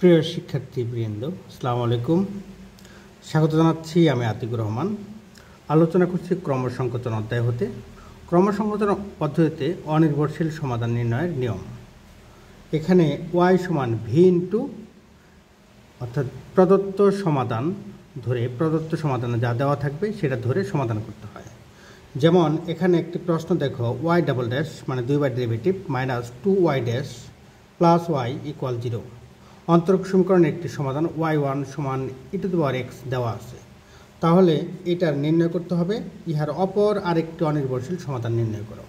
প্রিয় শিক্ষার্থীবৃন্দ, আসসালামু আলাইকুম। স্বাগত জানাচ্ছি আমি আতিকুর রহমান। আলোচনা করছি ক্রমসংকোচন অধ্যায় হতে। ক্রমসংকোচন পদ্ধতিতে অনির্ভরশীল সমাধান নির্ণয়ের নিয়ম। এখানে y সমান v ইন্টু অর্থাৎ প্রদত্ত সমাধানে যা দেওয়া থাকবে সেটা ধরে সমাধান করতে হয়। যেমন এখানে একটি প্রশ্ন দেখো, y ডাবল ড্যাশ মানে দুইবার derivative minus 2y dash plus y equal 0। অন্তরক সমীকরণের একটি সমাধান y1 সমান e⁻x দেওয়া আছে। তাহলে এটার নির্ণয় করতে হবে ইহার অপর আরেকটি অনির্ভরশীল সমাধান নির্ণয় করো।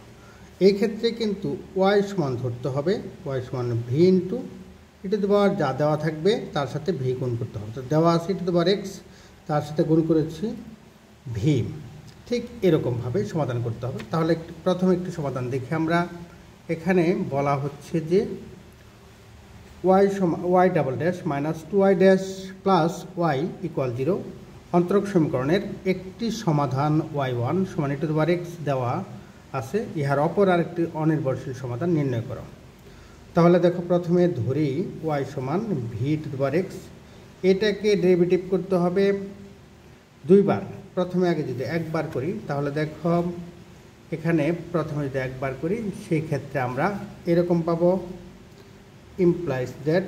এই ক্ষেত্রে কিন্তু y সমান ধরতে হবে, y সমান v ইন্টু e⁻, যা দেওয়া থাকবে তার সাথে v গুণ করতে হবে। তো দেওয়া আছে e⁻x, তার সাথে গুণ করেছি v। ঠিক এরকমভাবে সমাধান করতে হবে। তাহলে প্রথমে একটি সমাধান দেখি আমরা। এখানে বলা হচ্ছে যে y double dash minus 2y dash plus y equal 0। অন্তরক সমীকরণের একটি সমাধান y1 সমান e⁻x দেওয়া আছে, ইহার অপর আরেকটি অনির্ভরশীল সমাধান নির্ণয় করো। তাহলে দেখো, প্রথমে ধরি y সমান v⁻x। এটাকে ডেরিভেটিভ করতে হবে দুইবার। প্রথমে আগে যদি একবার করি তাহলে দেখো, এখানে প্রথমে যদি একবার করি সেই ক্ষেত্রে আমরা এরকম পাবো, implies that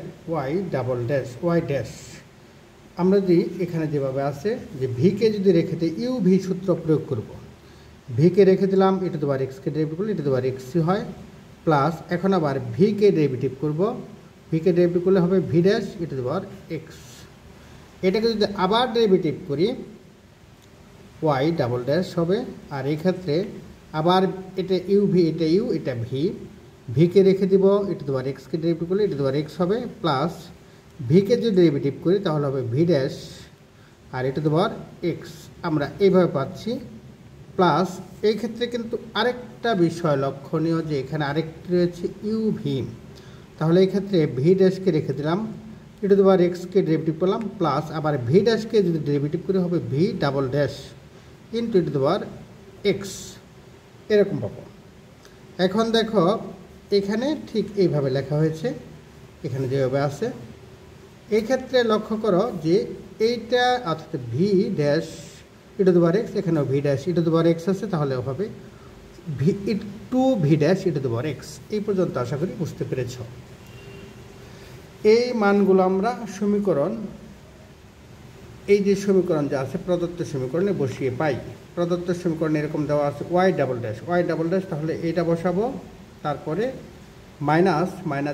y double dash y dash. আমরা যদি এখানে যেভাবে আছে যে ভিকে যদি রেখে দিই ইউ-ভি সূত্র প্রয়োগ করব। ভিকে রেখে দিলাম, e⁻xকে ডেরিভেটিভ করলে e⁻x হয়, প্লাস এখন আবার ভিকে ডেরিভেটিভ করব। ভিকে ডেরিভেটিভ করলে হবে ভি ড্যাশ e⁻x। এটাকে যদি আবার ডেরিভেটিভ করি y ডাবল ড্যাশ হবে। আর এই ক্ষেত্রে আবার এটা ইউ-ভি, এটা ইউ, এটা ভি। ভিকে রেখে দিব, e⁻xকে ডেরিভেটিভ করলে e⁻x হবে, প্লাস ভিকে যদি ডেরিভেটিভ করি তাহলে হবে ভি ড্যাশ আর e⁻x। আমরা এইভাবে পাচ্ছি, প্লাস এই ক্ষেত্রে কিন্তু আরেকটা বিষয় লক্ষণীয় যে এখানে আরেকটি রয়েছে ইউ-ভি। তাহলে এই ক্ষেত্রে ভি ড্যাশকে রেখে দিলাম, e⁻xকে ডেরিভেটিভ করলাম, প্লাস আবার ভি ড্যাশকে যদি ডেরিভেটিভ করে হবে V double dash into e⁻x। এরকম পাবো। এখন দেখো এখানে ঠিক এইভাবে লেখা হয়েছে, এখানে যেভাবে আছে। এই ক্ষেত্রে লক্ষ্য করো যে এইটা অর্থাৎ ভি ড্যাশ e⁻x, এখানেও ভি ড্যাশ e⁻x আছে, তাহলে হবে ভি ড্যাশ e⁻x। এই পর্যন্ত আশা করি বুঝতে পেরেছ। এই মানগুলো আমরা এই যে সমীকরণ যা আছে প্রদত্ত সমীকরণে বসিয়ে পাই। প্রদত্ত সমীকরণে এরকম দেওয়া আছে y ডাবল ড্যাশ, তাহলে এইটা বসাবো, তারপরে মাইনাস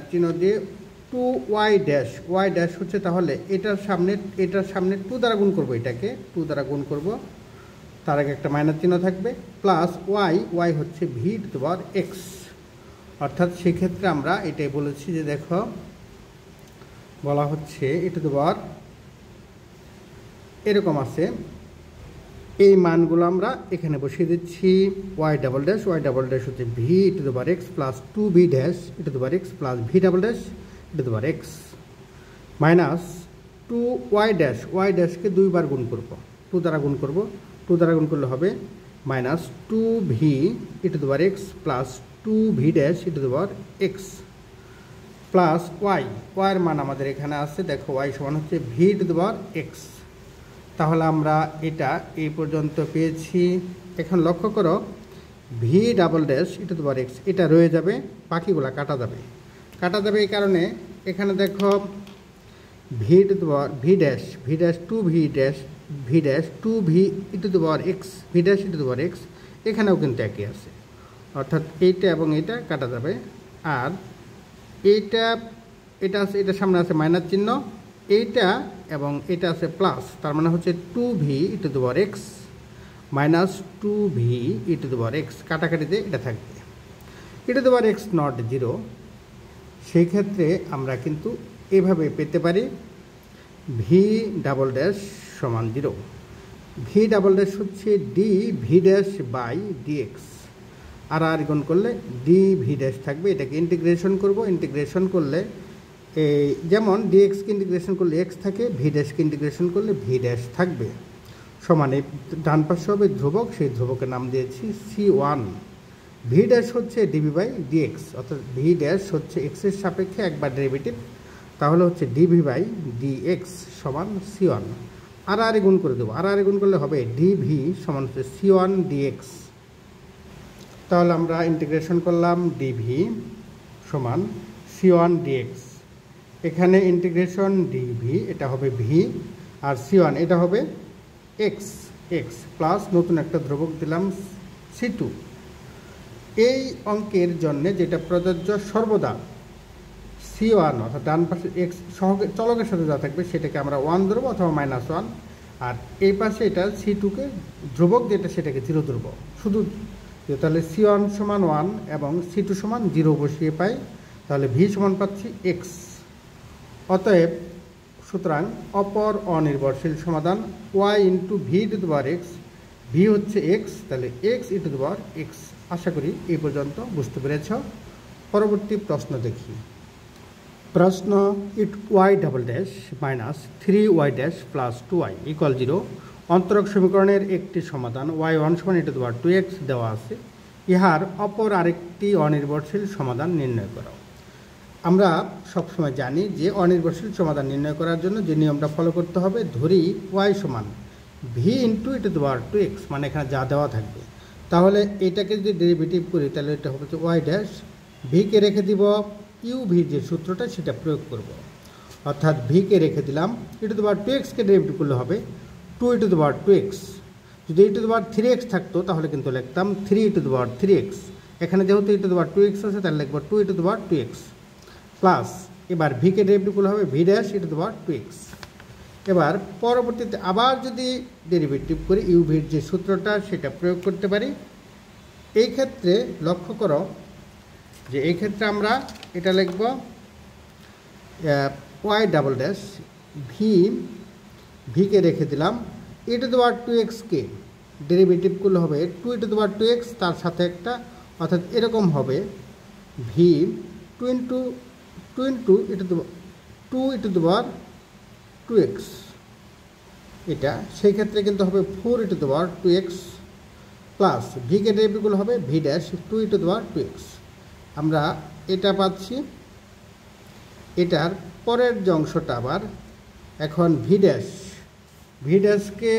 চিহ্ন দিয়ে 2y ড্যাশ হচ্ছে, তাহলে এটার সামনে 2 দ্বারা গুণ করবো, এটাকে 2 দ্বারা গুণ করব, তার আগে একটা মাইনাস চিহ্ন থাকবে, প্লাস y হচ্ছে v⁻x। অর্থাৎ সেক্ষেত্রে আমরা এটাই বলেছি যে দেখো বলা হচ্ছে এরকম আছে। এই মানগুলো আমরা এখানে বসিয়ে দিচ্ছি। y ডাবল ড্যাশ হচ্ছে v⁻x plus 2v dash e⁻x plus v double dash e⁻x minus 2y ড্যাশকে দুইবার গুণ করব, 2 দ্বারা গুণ করব, 2 দ্বারা গুণ করলে হবে minus 2v e⁻x plus 2v dash e⁻x plus y এর মান আমাদের এখানে আছে। দেখো y সমান হচ্ছে v⁻x। তাহলে আমরা এটা এই পর্যন্ত পেয়েছি। এখন লক্ষ্য করো ভি ডাবল ড্যাশ e⁻x এটা রয়ে যাবে, বাকিগুলা কাটা যাবে। এই কারণে এখানে দেখো ভি ড্যাশ 2v e⁻x এখানেও কিন্তু একই আছে, অর্থাৎ এইটা এবং এটা কাটা যাবে। আর এটা আছে, এটার সামনে আছে মাইনাস চিহ্ন, এইটা এবং এটা আছে প্লাস, তার মানে হচ্ছে 2v e⁻x minus 2v e⁻x। কাটাকাটিতে এটা থাকবে e⁻x নট 0। সেই ক্ষেত্রে আমরা কিন্তু এভাবে পেতে পারি ভি ডাবল ড্যাশ সমান 0। ভি ডাবল ড্যাশ হচ্ছে dv ড্যাশ বাই dx, আর গুণ করলে dv ড্যাশ থাকবে। এটাকে ইন্টিগ্রেশন করব, ইন্টিগ্রেশন করলে এই যেমন dxকে ইন্টিগ্রেশন করলে x থাকে, ভি ড্যাশকে ইন্টিগ্রেশন করলে ভি ড্যাশ থাকবে। সমানে ডান পাশে হবে ধ্রুবক, সেই ধ্রুবকের নাম দিয়েছি c1। ভি ড্যাশ হচ্ছে dv বাই dx, অর্থাৎ ভি ড্যাশ হচ্ছে x এর সাপেক্ষে একবার ডেরিভেটিভ, তাহলে হচ্ছে ডিভি বাই ডিএক্স সমান C1। আর গুণ করে দেবো, আর গুণ করলে হবে ডিভি সমান হচ্ছে C1 ডিএক্স। তাহলে আমরা ইন্টিগ্রেশন করলাম ডিভি সমান C1 ডিএক্স। এখানে ইন্টিগ্রেশন ডিভি এটা হবে ভি, আর C1 এটা হবে এক্স এক্স প্লাস নতুন একটা ধ্রুবক দিলাম C2। এই অঙ্কের জন্য যেটা প্রযোজ্য সর্বদা C1 অর্থাৎ ডান পাশে এক্স চলকের সাথে যা থাকবে সেটাকে আমরা 1 ধরবো অথবা -1, আর এই পাশে এটা C2কে ধ্রুবক যেটা সেটাকে 0 ধরবো শুধু। তাহলে C1 সমান 1 এবং C2 সমান 0 বসিয়ে পাই, তাহলে ভি সমান পাচ্ছি এক্স। অতএব সুতরাং অপর অনির্ভরশীল সমাধান y into v to the power x, v হচ্ছে এক্স, তাহলে x e to the power x. আশা করি এই পর্যন্ত বুঝতে পেরেছ। পরবর্তী প্রশ্ন দেখি। প্রশ্ন it y double dash minus 3y dash plus 2y equal 0 অন্তরক সমীকরণের একটি সমাধান y1 সমান ই টু দি পাওয়ার 2x দেওয়া আছে। ইহার অপর আরেকটি অনির্ভরশীল সমাধান নির্ণয় করো। আমরা সবসময় জানি যে অনির্ভরশীল সমাধান নির্ণয় করার জন্য যে নিয়মটা ফলো করতে হবে, ধরি y সমান V into e to the power 2x, মানে এখানে যা দেওয়া থাকবে। তাহলে এটাকে যদি ডেরিভেটিভ করি তাহলে এটা হবে y ড্যাশ, ভিকে রেখে দিব ইউ ভির যে সূত্রটা সেটা প্রয়োগ করব, অর্থাৎ ভিকে রেখে দিলাম, ই টু দি পাওয়ার 2xকে ডেরিভেটিভ করলে হবে 2 e to the power 2x। যদি ই টু দি পাওয়ার 3x থাকতো তাহলে কিন্তু লিখতাম 3 ই টু দি পাওয়ার 3x। এখানে যেহেতু ই টু দি পাওয়ার 2x আছে তাহলে লিখব 2 e to the power 2x plus, এবার ভিকে ডেরিভেটিভ করলে হবে v dash e to the power 2x। এবার পরবর্তীতে আবার যদি ডেরিভেটিভ করি ইউ ভির যে সূত্রটা সেটা প্রয়োগ করতে পারি। এই ক্ষেত্রে লক্ষ্য করো যে এই ক্ষেত্রে আমরা এটা লিখব y ডাবল ড্যাশ ভিকে রেখে দিলাম, ই টু দি পাওয়ার 2xকে ডেরিভেটিভ করলে হবে 2 e to the power 2x, তার সাথে একটা, অর্থাৎ এরকম হবে v 2 into e to the power 2x। এটা সেই ক্ষেত্রে কিন্তু হবে 4 e to the power 2x plus ভিকে ডেরিভেটিভ করলে হবে v dash 2 e to the power 2x। আমরা এটা পাচ্ছি। এটার পরের যে অংশটা আবার এখন ভি ড্যাশকে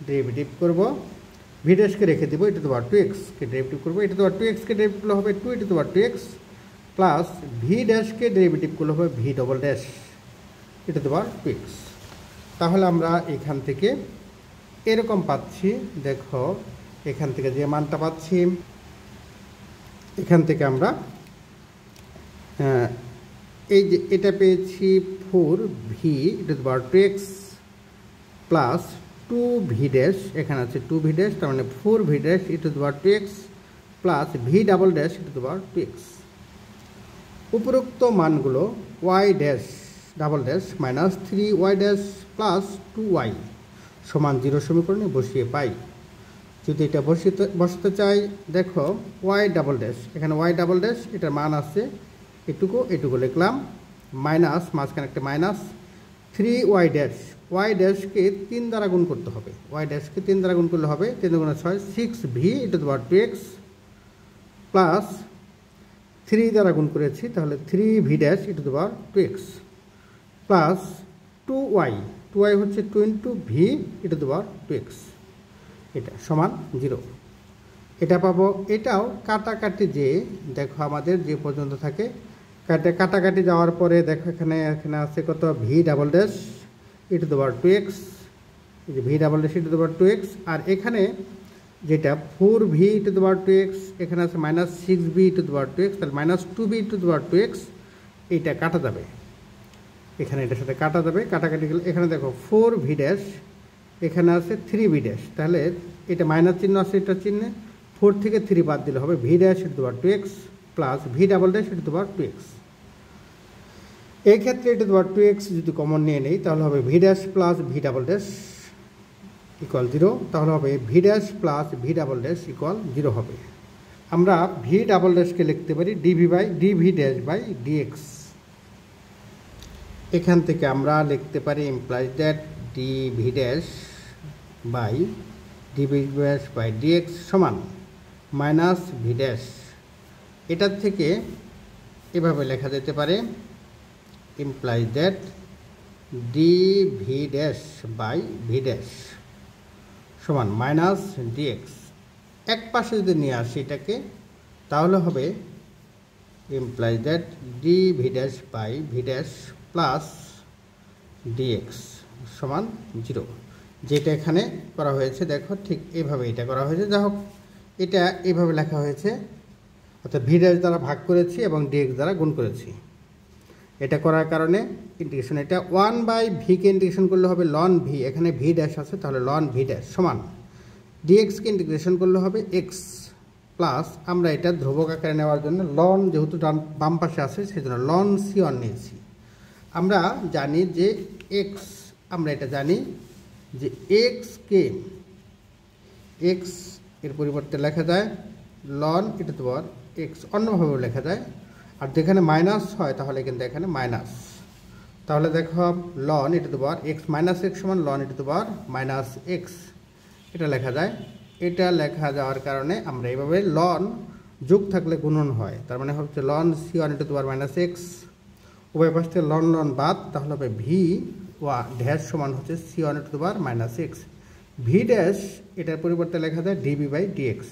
ডেরিভেটিভ করব, ভি ড্যাশকে রেখে দেবো ই টু দি পাওয়ার 2xকে ডেরিভেটিভ করবো, ই টু দি পাওয়ার 2xকে ডেরিভেটিভ করলে হবে 2 e to the power 2x plus v ড্যাশকে ডেরিভেটিভ করলে হবে v double dash e to the power 2x। তাহলে আমরা এখান থেকে এরকম পাচ্ছি, দেখো এখান থেকে যে মানটা পাচ্ছি, এখান থেকে আমরা এই যে এটা পেয়েছি 4 V E to the power 2x plus 2 V dash, এখানে আছে 2 ভি ড্যাশ, তার মানে 4 V dash e to the power 2x plus v double dash e to the power 2x। উপরোক্ত মানগুলো y dash double dash minus 3y dash plus 2y সমান 0 সমীকরণে বসিয়ে পাই। যদি এটা বসাতে চাই, দেখো y ডাবল ড্যাশ, এখানে y ডাবল ড্যাশ এটার মান আছে এটুকু লিখলাম, মাইনাস মাঝখানে একটা মাইনাস 3y ড্যাশকে 3 দ্বারা গুণ করতে হবে, y ড্যাশকে 3 দ্বারা গুণ করলে হবে 3 গুণে 6 6 V E to the power 2x plus 3 দ্বারা গুণ করেছি তাহলে 3 V dash e to the power 2x plus 2y হচ্ছে 2 into V E to the power 2x, এটা সমান 0। এটা পাবো। এটাও কাটাকাটি যে দেখো আমাদের যে পর্যন্ত থাকে কাটাকাটি যাওয়ার পরে দেখো এখানে আছে কত V double dash e to the power 2x, এই যে V double dash e to the power 2x, আর এখানে যেটা 4 V E to the power 2x, এখানে আছে minus 6 V E to the power 2x, তাহলে minus 2 V E to the power 2x, এইটা কাটা যাবে, এখানে এটার সাথে কাটা যাবে, কাটাকাটি গেলে এখানে দেখো 4 ভি ড্যাশ, এখানে আছে 3 ভি ড্যাশ, তাহলে এটা মাইনাস চিহ্ন আছে এটা চিহ্নে, 4 থেকে 3 বাদ দিলে হবে v dash e to the power 2x plus v double dash e to the power 2x। এই ক্ষেত্রে ই টু দি পাওয়ার 2x যদি কমন নিয়ে নেই তাহলে হবে v dash plus v double dash equal 0, তাহলে হবে v dash plus v double dash equal 0 হবে। আমরা ভি ডাবল ড্যাশকে লিখতে পারি ডিভি ড্যাশ বাই ডিএক্স। এখান থেকে আমরা লিখতে পারি implies that d v dash by dx সমান মাইনাস ভি ড্যাশ। এটার থেকে এভাবে লেখা যেতে পারে implies that dv dash by v dash সমান মাইনাস dx। এক পাশে যদি নিয়ে আসি এটাকে তাহলে হবে implies that dv dash by v dash plus dx সমান 0। যেটা এখানে করা হয়েছে দেখো ঠিক এইভাবে এটা করা হয়েছে। যাই হোক এটা এইভাবে লেখা হয়েছে, অর্থাৎ ভি ড্যাশ দ্বারা ভাগ করেছি এবং ডিএক্স দ্বারা গুণ করেছি। এটা করার কারণে ইন্টিগ্রেশন এটা 1/v-কে ইন্টিগ্রেশন করলে হবে লন ভি, এখানে ভি ড্যাশ আছে তাহলে লন ভি ড্যাশ সমান ডিএক্সকে ইন্টিগ্রেশন করলে হবে এক্স প্লাস, আমরা এটা ধ্রুবক আকারে নেওয়ার জন্য লন যেহেতু বাম পাশে আছে সেই জন্য লন c1 নিয়েছি। আমরা জানি যে এক্স, আমরা এটা জানি যে এক্সকে এক্স এর পরিবর্তে লেখা যায় ln e to to power x, অন্যভাবেও লেখা যায়। আর যেখানে মাইনাস হয় তাহলে কিন্তু এখানে মাইনাস, তাহলে দেখো ln e to to power x minus x সমান ln e to to power minus x এটা লেখা যায়। এটা লেখা যাওয়ার কারণে আমরা এইভাবে লন যোগ থাকলে গুণন হয়, তার মানে হচ্ছে ln c1 e to to power minus x, উভয় পাশ থেকে লন লন বাদ, তাহলে হবে ভি ওয়া ড্যাশ সমান হচ্ছে c1 e to to power minus x. V dash এটার পরিবর্তে লেখা যায় ডিবি বাই ডিএক্স।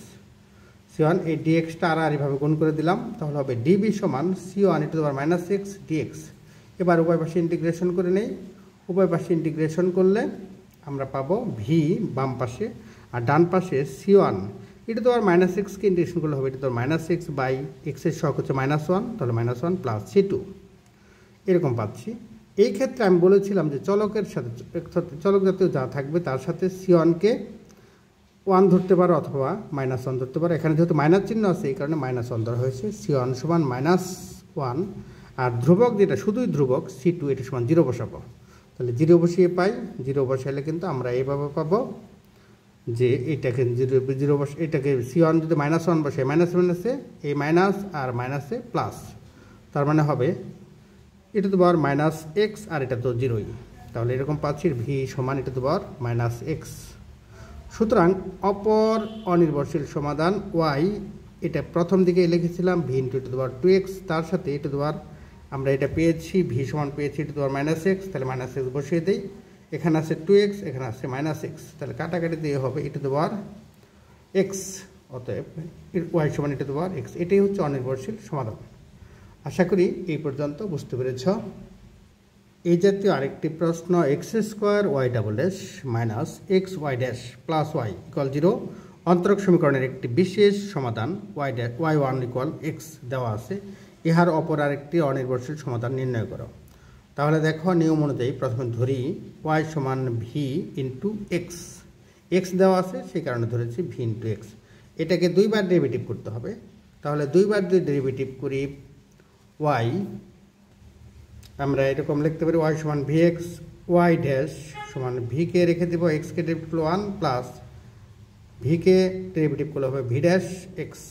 c1 এই ডিএক্সটা আর এইভাবে গুণ করে দিলাম, তাহলে হবে ডিবি সমান c1 e to to power minus x d x. এবার উভয় পাশে ইন্টিগ্রেশন করে নেই, উভয় পাশে ইন্টিগ্রেশন করলে আমরা পাবো ভি বাম পাশে আর ডান পাশে c1 e to to power minus এক্সকে ইন্টিগ্রেশন করলে হবে e to to power minus x by এক্সের সহগ হচ্ছে -1, তাহলে -1 প্লাস c2 এরকম পাচ্ছি। এই ক্ষেত্রে আমি বলেছিলাম যে চলকের সাথে চলক জাতীয় যা থাকবে তার সাথে c1কে 1 ধরতে পারো অথবা -1 ধরতে পারো। এখানে যেহেতু মাইনাস চিহ্ন আছে এই কারণে -1 ধরা হয়েছে, c1 সমান -1। আর ধ্রুবক যেটা শুধুই ধ্রুবক c2 এটা সমান 0 বসাবো, তাহলে 0 বসিয়ে পাই। 0 বসাইলে কিন্তু আমরা এইভাবে পাবো যে এটাকে 0 এটাকে c1 যদি -1 বসে মাইনাস মাইনাসে এই মাইনাস আর মাইনাসে প্লাস, তার মানে হবে e to to power minus x আর এটা তো 0ই, তাহলে এরকম পাচ্ছি ভি সমান e to to power minus x. সুতরাং অপর অনির্ভরশীল সমাধান ওয়াই, এটা প্রথম দিকে লিখেছিলাম v into e to to power 2x, তার সাথে ইটু টু পাওয়ার আমরা এটা পেয়েছি ভি সমান পেয়েছি ইটু টু পাওয়ার মাইনাস এক্স, তাহলে মাইনাস এক্স বসিয়ে দিই। এখানে আছে 2x, এখানে আছে মাইনাস এক্স, তাহলে কাটাকাটি দিয়ে হবে ইটু টু পাওয়ার এক্স, অতএব ওয়াই সমান ইটু টু পাওয়ার এক্স। এটাই হচ্ছে অনির্ভরশীল সমাধান। আশা করি এই পর্যন্ত বুঝতে পেরেছ। এই জাতীয় আরেকটি প্রশ্ন x² y double dash minus x y dash plus y equal 0 অন্তরক সমীকরণের একটি বিশেষ সমাধান y1 ইকুয়াল এক্স দেওয়া আছে, ইহার অপর আরেকটি অনির্ভরশীল সমাধান নির্ণয় করো। তাহলে দেখো নিয়ম অনুযায়ী প্রথমে ধরি y সমান ভি ইন্টু এক্স, এক্স দেওয়া আছে সেই কারণে ধরেছি ভি ইন্টু এক্স। এটাকে দুইবার ডেরিভেটিভ করতে হবে, তাহলে দুইবার যদি ডেরিভেটিভ করি y, আমরা এরকম লিখতে পারি y সমান ভি এক্স ওয়াই ড্যাশ সমান ভিকে রেখে দেবো এক্সকে ডেরিভেটিভ 1 প্লাস ভিকে ডেরিভেটিভ করলে হবে ভি ড্যাশ এক্স।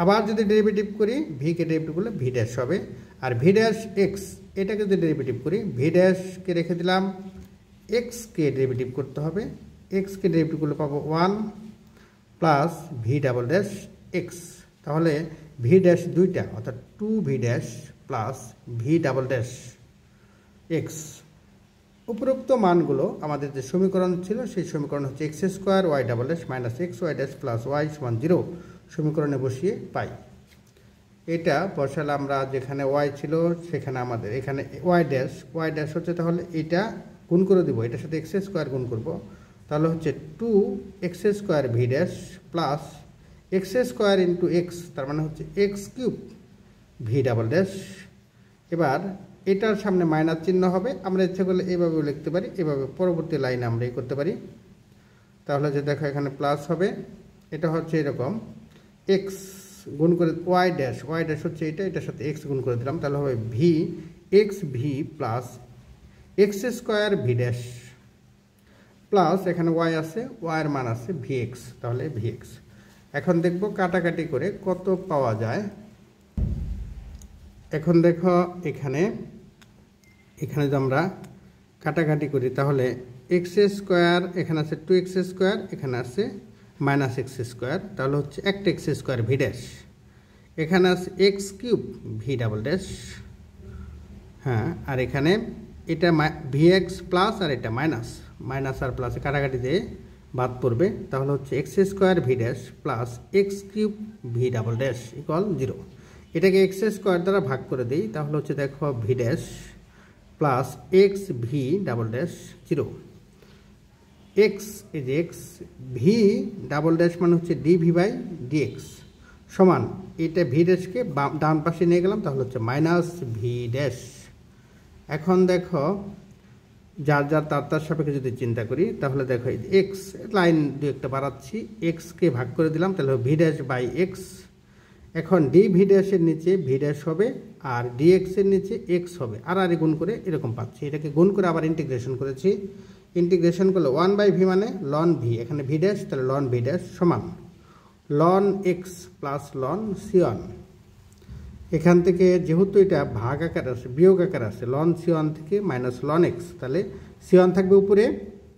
আবার যদি ডেরিভেটিভ করি ভিকে ডেরিভেটিভ করলে ভি ড্যাশ হবে, আর ভি ড্যাশ এক্স এটাকে যদি ডেরিভেটিভ করি ভি ড্যাশকে রেখে দিলাম, এক্সকে ডেরিভেটিভ করতে হবে, এক্সকে ডেরিভেটিভ করলে পাবো 1 plus v double dash x, তাহলে ভি ড্যাশ দুইটা অর্থাৎ 2v dash plus v double dash x. উপরোক্ত মানগুলো আমাদের যে সমীকরণ ছিল সেই সমীকরণ হচ্ছে x² y double dash minus x y dash plus y সমান 0 সমীকরণে বসিয়ে পাই। এটা বসালে আমরা যেখানে ওয়াই ছিল সেখানে আমাদের এখানে ওয়াই ড্যাশ হচ্ছে, তাহলে এটা গুণ করে দেবো, এটার সাথে x² গুণ করব, তাহলে হচ্ছে 2x² V dash plus x² into x, তার মানে হচ্ছে x³ ভি ডাবল ড্যাশ। এবার এটার সামনে মাইনাস চিহ্ন হবে, আমরা ইচ্ছে করলে এইভাবেও লিখতে পারি, এভাবে পরবর্তী লাইনে আমরা এই করতে পারি। তাহলে যে দেখো এখানে প্লাস হবে, এটা হচ্ছে এরকম এক্স গুণ করে ওয়াই ড্যাশ হচ্ছে এটা, এটার সাথে এক্স গুণ করে দিলাম, তাহলে হবে V x V plus x² V dash plus এখানে ওয়াই আছে, ওয়াইয়ের মান আছে ভি এক্স, তাহলে ভি এক্স। এখন দেখব কাটাকাটি করে কত পাওয়া যায়। এখন দেখো এখানে যদি আমরা কাটাকাটি করি তাহলে x² এখানে আছে 2x², এখানে আছে -x², তাহলে হচ্ছে একটা x² ভি ড্যাশ, এখানে আছে x³ ভি ডাবল ড্যাশ, হ্যাঁ, আর এখানে এটা ভি এক্স প্লাস আর এটা মাইনাস, মাইনাস আর প্লাসে কাটাকাটি দিয়ে বাদ পড়বে, তাহলে হচ্ছে x square V dash plus x cube V double dash equal 0। এটাকে এক্স স্কোয়ার দ্বারা ভাগ করে দিই, তাহলে হচ্ছে দেখো V dash plus x v double dash 0। X এই যে এক্স ভি ডাবল ড্যাশ মানে হচ্ছে ডিভি বাই ডিএক্স সমান, এটা ভি ড্যাশকে ডান পাশে নিয়ে গেলাম, তাহলে হচ্ছে মাইনাস ভি ড্যাশ। এখন দেখো যার যার তার সাপেক্ষে যদি চিন্তা করি, তাহলে দেখো এক্স লাইন দু একটা বাড়াচ্ছি, এক্সকে ভাগ করে দিলাম, তাহলে ভি ড্যাশ বাই এক্স। এখন ডি ভি ড্যাশের নিচে ভি ড্যাশ হবে আর ডিএক্সের নিচে এক্স হবে, আর গুণ করে এরকম পাচ্ছি। এটাকে গুণ করে আবার ইন্টিগ্রেশন করেছি, ইন্টিগ্রেশন করলে 1/v মানে লন ভি, এখানে ভি ড্যাশ, তাহলে লন ভি ড্যাশ সমান ln x plus ln c one. এখান থেকে যেহেতু এটা ভাগ আকার আছে, বিয়োগ আকার আছে, লন সিওয়ান থেকে মাইনাস লন এক্স, তাহলে সিওয়ান থাকবে উপরে,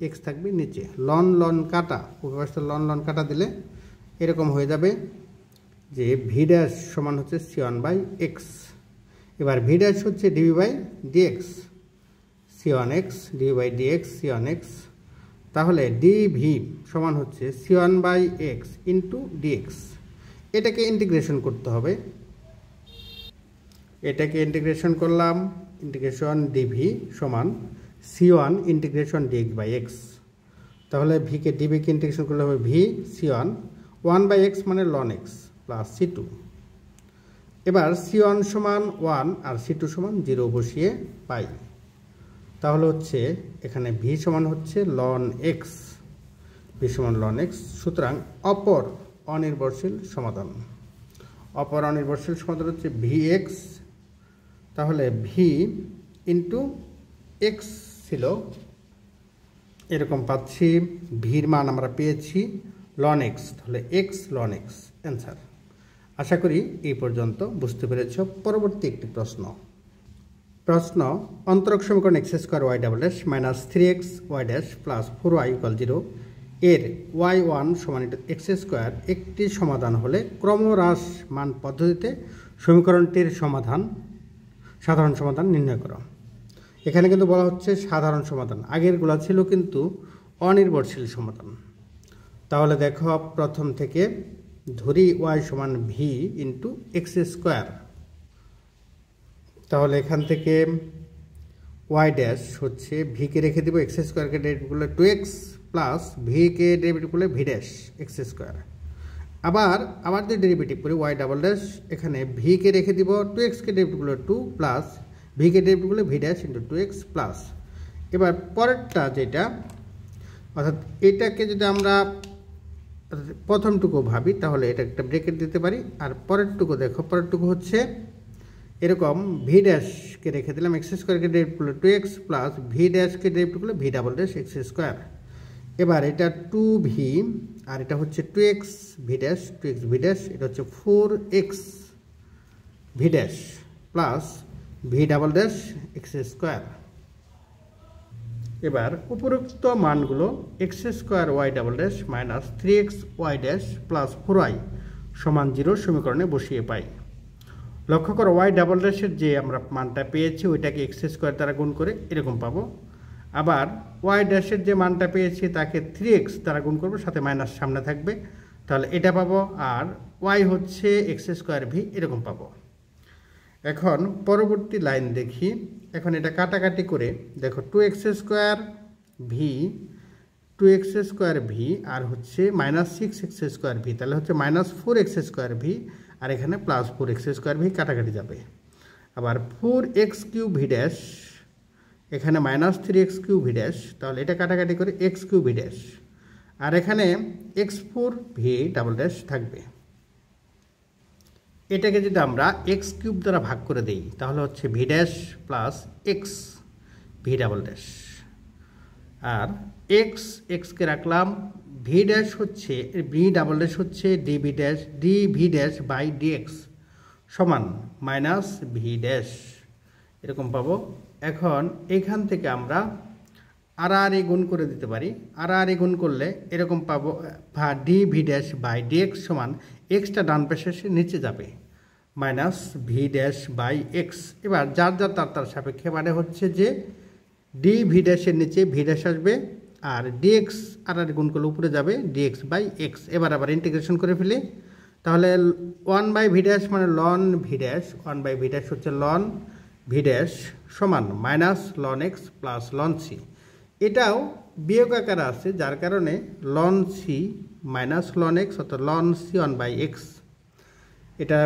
এক্স থাকবে নিচে। লন লন কাটা, উপরে লন লন কাটা দিলে এরকম হয়ে যাবে যে ভি ড্যাশ সমান হচ্ছে সিওয়ান বাই এক্স। এবার ভি ড্যাশ হচ্ছে d v by d x, c one x d v by d x c one x, তাহলে ডিভি সমান হচ্ছে c one by x into d x. এটাকে ইন্টিগ্রেশন করতে হবে, এটাকে ইন্টিগ্রেশন করলাম, ইন্টিগ্রেশন ডিভি সমান সি1 ইন্টিগ্রেশন ডিএক্স বাই এক্স, তাহলে ভিকে ডিভিকে ইন্টিগ্রেশন করলে হবে ভি সি1 1/x মানে লন এক্স প্লাস সি2। এবার সি1 সমান 1 আর সি2 সমান 0 বসিয়ে পাই, তাহলে হচ্ছে এখানে ভি সমান হচ্ছে লন এক্স, ভি সমান লন এক্স। সুতরাং অপর অনির্ভরশীল সমাধান, অপর অনির্ভরশীল সমাধান হচ্ছে ভি এক্স, তাহলে ভি ইন্টু এক্স ছিল এরকম পাচ্ছি, ভির মান আমরা পেয়েছি লন এক্স, তাহলে এক্স লন এক্স অ্যান্সার। আশা করি এই পর্যন্ত বুঝতে পেরেছ। পরবর্তী একটি প্রশ্ন, অন্তরক সমীকরণ x square y double dash minus 3x y dash plus 4y equal 0 এর y1 সমান এক্স স্কোয়ার একটি সমাধান হলে ক্রমহ্রাস মান পদ্ধতিতে সমীকরণটির সাধারণ সমাধান নির্ণয় করো। এখানে কিন্তু বলা হচ্ছে সাধারণ সমাধান, আগেরগুলো ছিল কিন্তু অনির্ভরশীল সমাধান। তাহলে দেখো প্রথম থেকে ধরি y সমান ভি ইন্টু এক্স স্কোয়ার, তাহলে এখান থেকে ওয়াই ড্যাশ হচ্ছে ভিকে রেখে দেবো, এক্স স্কোয়ারকে ডেরিভেটিভ করলে 2x প্লাস ভিকে ডেরিভেটিভ করলে ভি ড্যাশ এক্স স্কোয়ার। আবার যে ডেরিভেটিভ করি ওয়াই ডাবল ড্যাশ, এখানে ভিকে রেখে দিব, 2xকে ডেরিভেটিভ করলে 2 প্লাস ভিকে ডেরিভেটিভ করলে V dash into 2x plus. এবার পরেরটা যেটা, অর্থাৎ এটাকে যদি আমরা প্রথমটুকু ভাবি, তাহলে এটা একটা ব্রেকেট দিতে পারি, আর পরেরটুকু দেখো, পরেরটুকু হচ্ছে এরকম ভি ড্যাশকে রেখে দিলাম, এক্স স্কোয়ারকে ডেরিভেটিভ করলে 2x প্লাস ভি ড্যাশকে ডেরিভেটিভ করলে V double dash x square. এবার এটা 2v আর এটা হচ্ছে 2x V dash, 2x V dash, এটা হচ্ছে 4x v dash plus v double dash x square. এবার উপরোক্ত মানগুলো x square y double dash minus 3x y dash plus 4y সমান 0 সমীকরণে বসিয়ে পাই। লক্ষ্য করো ওয়াই ডাবল ড্যাশের যে আমরা মানটা পেয়েছি ওইটাকে এক্স স্কোয়ার দ্বারা গুণ করে এরকম পাবো, আবার ওয়াই ড্যাশের যে মানটা পেয়েছি তাকে 3x দ্বারা গুণ করবো, সাথে মাইনাস সামনে থাকবে, তাহলে এটা পাবো, আর ওয়াই হচ্ছে এক্স স্কোয়ার ভি এরকম পাবো। এখন পরবর্তী লাইন দেখি, এখন এটা কাটাকাটি করে দেখো 2x স্কোয়ার ভি আর হচ্ছে মাইনাস 6x স্কোয়ার ভি, তাহলে হচ্ছে মাইনাস 4x স্কোয়ার ভি, আর এখানে প্লাস 4x স্কোয়ার ভি কাটাকাটি যাবে। আবার 4x কিউব ভি ড্যাশ, এখানে minus 3x cube V dash, তাহলে এটা কাটাকাটি করে x কিউব ভি ড্যাশ, আর এখানে x4 ভি ডাবল ড্যাশ থাকবে। এটাকে যদি আমরা এক্স কিউব দ্বারা ভাগ করে দিই, তাহলে হচ্ছে v dash plus x v double dash, আর এক্সকে রাখলাম, ভি ড্যাশ হচ্ছে ভি ডাবল ড্যাশ হচ্ছে d v dash by dx সমান মাইনাস ভি ড্যাশ এরকম পাবো। এখন এখান থেকে আমরা আর গুণ করে দিতে পারি, আর গুণ করলে এরকম পাবো, d v dash by dx সমান এক্সটা ডান পাশে এসে নিচে যাবে, minus v dash by x. এবার যার যার তার সাপেক্ষে মানে হচ্ছে যে ডি ভি ড্যাশের নিচে ভি ড্যাশ আসবে, আর ডিএক্স আর গুণ করলে উপরে যাবে ডিএক্স বাই এক্স। এবার আবার ইন্টিগ্রেশন করে ফেলি, তাহলে 1/ভি ড্যাশ মানে লন ভি ড্যাশ, 1/ভি ড্যাশ হচ্ছে লন ভি ড্যাশ সমান minus ln x plus ln c. এটাও বিয়োগ আকারে আছে, যার কারণে ln c minus ln x অর্থাৎ লন সি 1/এক্স। এটা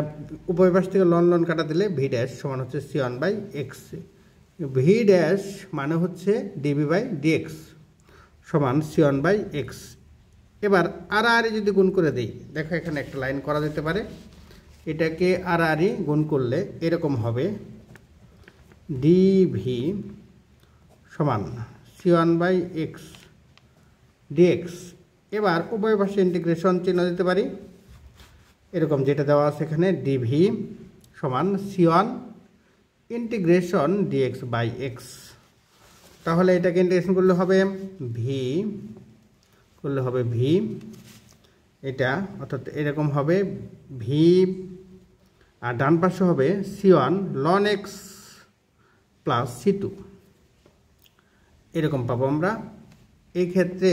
উভয় পাশ থেকে লন লন কাটা দিলে ভি ড্যাশ সমান হচ্ছে সি 1/এক্স। ভি ড্যাশ মানে হচ্ছে ডিভি বাই ডিএক্স সমান সি 1/এক্স। এবার আর আর যদি গুণ করে দিই, দেখো এখানে একটা লাইন করা যেতে পারে, এটাকে আর আর গুণ করলে এরকম হবে ডিভি সমান সি 1/এক্স ডিএক্স। এবার উভয় পাশে ইন্টিগ্রেশন চিহ্ন দিতে পারি, এরকম যেটা দেওয়া আছে এখানে ডিভি সমান c 1 integration d x by x. তাহলে এটাকে ইন্টিগ্রেশন করলে হবে ভি এটা অর্থাৎ এরকম হবে ভি, আর ডান পাশে হবে c 1 ln x plus c 2, এরকম পাবো আমরা। এই ক্ষেত্রে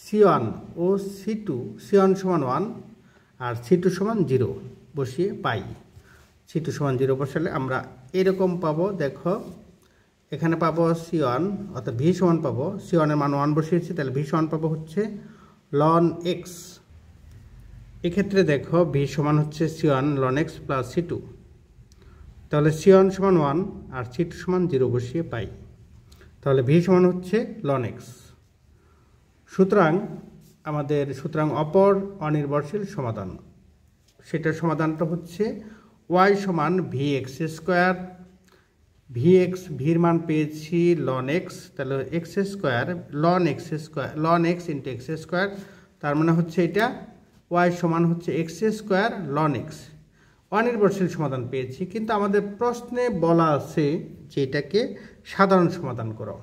সি 1 ও সি 2, সি 1 সমান 1 আর সি 2 সমান 0 বসিয়ে পাই। সি 2 সমান 0 বসালে আমরা এরকম পাবো, দেখো এখানে পাবো সি 1 অর্থাৎ ভি সমান পাবো, সি 1 এর মান 1 বসিয়েছি, তাহলে ভি সমান পাবো হচ্ছে লন এক্স। এক্ষেত্রে দেখো ভি সমান হচ্ছে c 1 ln x plus c 2, তাহলে সি 1 সমান 1 আর সি 2 সমান 0 বসিয়ে পাই, তাহলে ভি সমান হচ্ছে লন এক্স। সুতরাং অপর অনির্ভরশীল সমাধান, সেটার সমাধানটা হচ্ছে ওয়াই সমান ভি এক্স স্কোয়ার, ভির মান পেয়েছি লন এক্স, তাহলে x square loan x into x square, তার মানে হচ্ছে এটা ওয়াই সমান হচ্ছে এক্স স্কোয়ার লন এক্স। অনির্ভরশীল সমাধান পেয়েছি, কিন্তু আমাদের প্রশ্নে বলা আছে যে এটাকে সাধারণ সমাধান করো।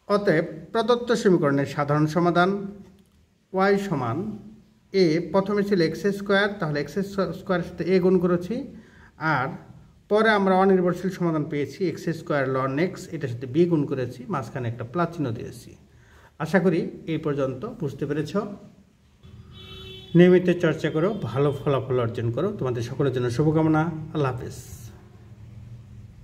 অতএব প্রদত্ত সমীকরণের সাধারণ সমাধান ওয়াই সমান এ, প্রথমে ছিল এক্স স্কোয়ার, তাহলে এক্স স্কোয়ারের সাথে এ গুণ করেছি, আর পরে আমরা অনির্ভরশীল সমাধান পেয়েছি এক্স স্কোয়ার লন এক্স, এটার সাথে বি গুণ করেছি, মাঝখানে একটা প্লাস চিহ্ন দিয়েছি। আশা করি এই পর্যন্ত বুঝতে পেরেছ। নিয়মিত চর্চা করো, ভালো ফলাফল অর্জন করো। তোমাদের সকলের জন্য শুভকামনা। আল্লাহ হাফেজ।